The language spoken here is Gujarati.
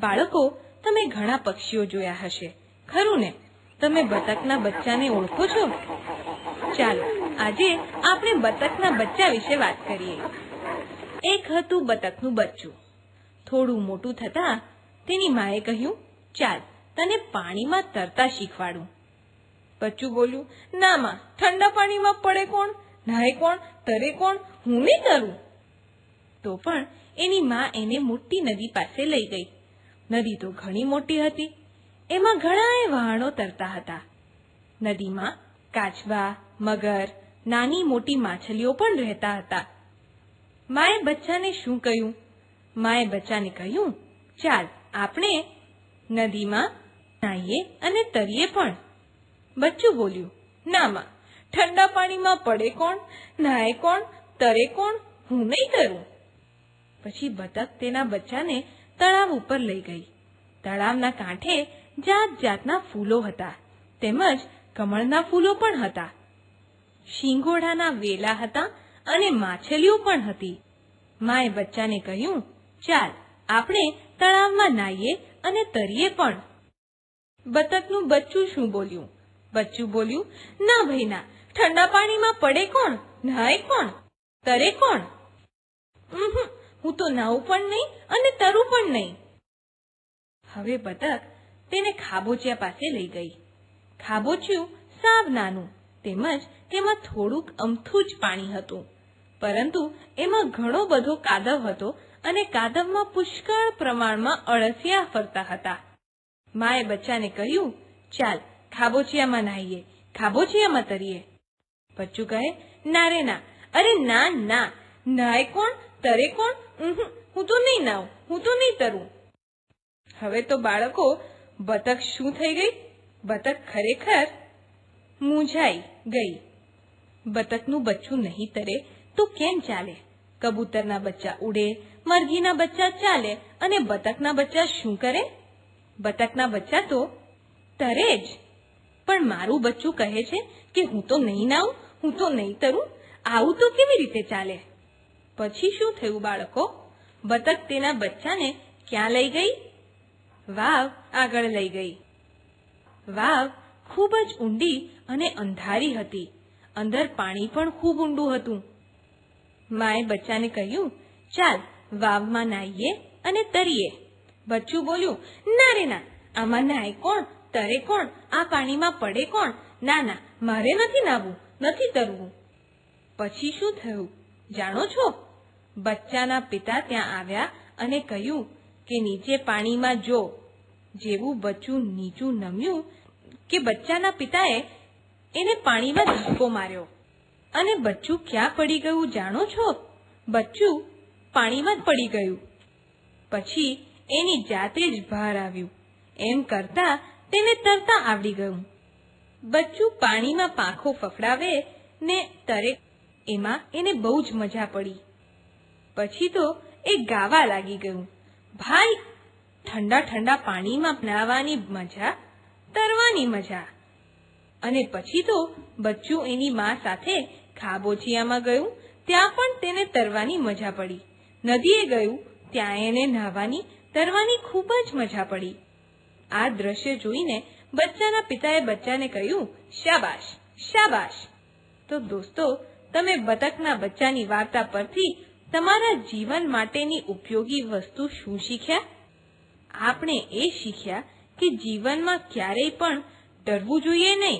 બાળકો, તમે ઘણા પક્ષીઓ જોયા હશે, ખરું ને? તમે બતકના બચ્ચાને ઓળખો છો? ચાલો આજે આપણે બતકના બચ્ચા વિશે વાત કરીએ. એક હતું બતકનું બચ્ચું. થોડું મોટું થતા તેની માએ કહ્યું, ચાલ તને પાણીમાં તરતા શીખવાડું. બચ્ચું બોલ્યું, ના માં, ઠંડા પાણીમાં પડે કોણ, નહાય કોણ, તરે કોણ, હું નહીં તરું. તો પણ એની માં એને મોટી નદી પાસે લઈ ગઈ. નદી તો ઘણી મોટી હતી. એમાં ઘણાય વહાણો તરતા હતા. નદીમાં કાચબા, મગર, નાની મોટી માછલીઓ પણ રહેતા હતા. માએ બચ્ચાને શું કહ્યું? માએ બચ્ચાને કહ્યું, ચાલ આપણે નદીમાં નાહીએ અને તરીએ પણ. બચ્ચું બોલ્યું, ના માં, ઠંડા પાણીમાં પડે કોણ, નહાય કોણ, તરે કોણ, હું નહીં તરું. પછી બતક તેના બચ્ચાને તળાવ ઉપર લઈ ગઈ. તળાવના કાંઠે જાત જાતના ફૂલો હતા, તેમજ કમળના ફૂલો પણ હતા. શિંગોડાના વેલા હતા અને માછલીઓ પણ હતી. માએ બચ્ચાને કહ્યું, ચાલ આપણે તળાવમાં નાહીએ અને તરીએ પણ. બતકનું બચ્ચું શું બોલ્યું? બચ્ચું બોલ્યું, ના ભાઈ ના, ઠંડા પાણીમાં પડે કોણ, નહાય કોણ, તરે કોણ? હું તો નાવું પણ નહીં અને તરું પણ નહીં. હવે બતક તેને ખાબોચિયા પાસે લઈ ગઈ. ખાબોચિયું સાવ નાનું, તેમજ તેમાં થોડુંક અમથું જ પાણી હતું, પરંતુ એમાં ઘણો બધો કાદવ હતો અને કાદવમાં પુષ્કળ પ્રમાણમાં અળસિયા ફરતા હતા. માએ બચ્ચાને કહ્યું, ચાલ ખાબોચિયામાં નાહીએ, ખાબોચિયામાં તરીએ. બચ્ચું કહે, ના રે ના, અરે ના ના, નહાય કોણ, તરે કોણ, હું તો નહીં નાઉં, હું તો નહીં તરું. હવે તો બાળકો, બતક શું થઈ ગઈ? બતક ખરેખર મૂંઝાઈ ગઈ. બતકનું બચ્ચું નહીં તરે તો કેમ ચાલે? કબૂતરના બચ્ચા ઉડે, મરઘીના બચ્ચા ચાલે, અને બતકના બચ્ચા શું કરે? બતકના બચ્ચા તો તરે જ. પણ મારું બચ્ચું કહે છે કે હું તો નહીં નાઉં, હું તો નહીં તરું. આવું તો કેવી રીતે ચાલે? પછી શું થયું બાળકો? બતક તેના બચ્ચાને ક્યાં લઈ ગઈ? વાવ આગળ લઈ ગઈ. વાવ ખૂબ જ ઊંડી અને અંધારી હતી. અંદર પાણી પણ ખૂબ ઊંડું હતું. માએ બચ્ચાને કહ્યું, ચાલ વાવમાં નાહીએ અને તરીએ. બચ્ચું બોલ્યું, ના રે ના, આમાં નાય કોણ, તરે કોણ, આ પાણીમાં પડે કોણ, ના ના, મારે નથી નાવું, નથી તરવું. પછી શું થયું જાણો છો? બચ્ચાના પિતા ત્યાં આવ્યા અને કહ્યું કે નીચે પાણીમાં જો. જેવું બચ્ચું નીચું નમ્યું કે બચ્ચાના પિતાએ એને પાણીમાં ધક્કો માર્યો અને બચ્ચું ક્યાં પડી ગયું જાણો છો? બચ્ચું પાણીમાં જ પડી ગયું. પછી એની જાતે જ બહાર આવ્યું. એમ કરતા તેને તરતા આવડી ગયું. બચ્ચું પાણીમાં પાંખો ફફડાવે ને તરે, એમાં એને બહુ જ મજા પડી. પછી તો એ ગાવા લાગી ગયું, ભાઈ, ઠંડા ઠંડા પાણીમાં નાહવાની મજા, તરવાની મજા. અને પછી તો બચ્ચું એની મા સાથે ખાબોચિયામાં ગયું. ત્યાં પણ તેને તરવાની મજા પડી. નદીએ ગયું, ત્યાં એને નાહવાની, તરવાની ખૂબ જ મજા પડી. આ દ્રશ્ય જોઈને બચ્ચાના પિતાએ બચ્ચાને કહ્યું, શાબાશ, શાબાશ. તો દોસ્તો, તમે બતકના બચ્ચાની વાર્તા પરથી તમારા જીવન માટેની ઉપયોગી વસ્તુ શું શીખ્યા? આપણે એ શીખ્યા કે જીવનમાં ક્યારેય પણ ડરવું જોઈએ નહીં.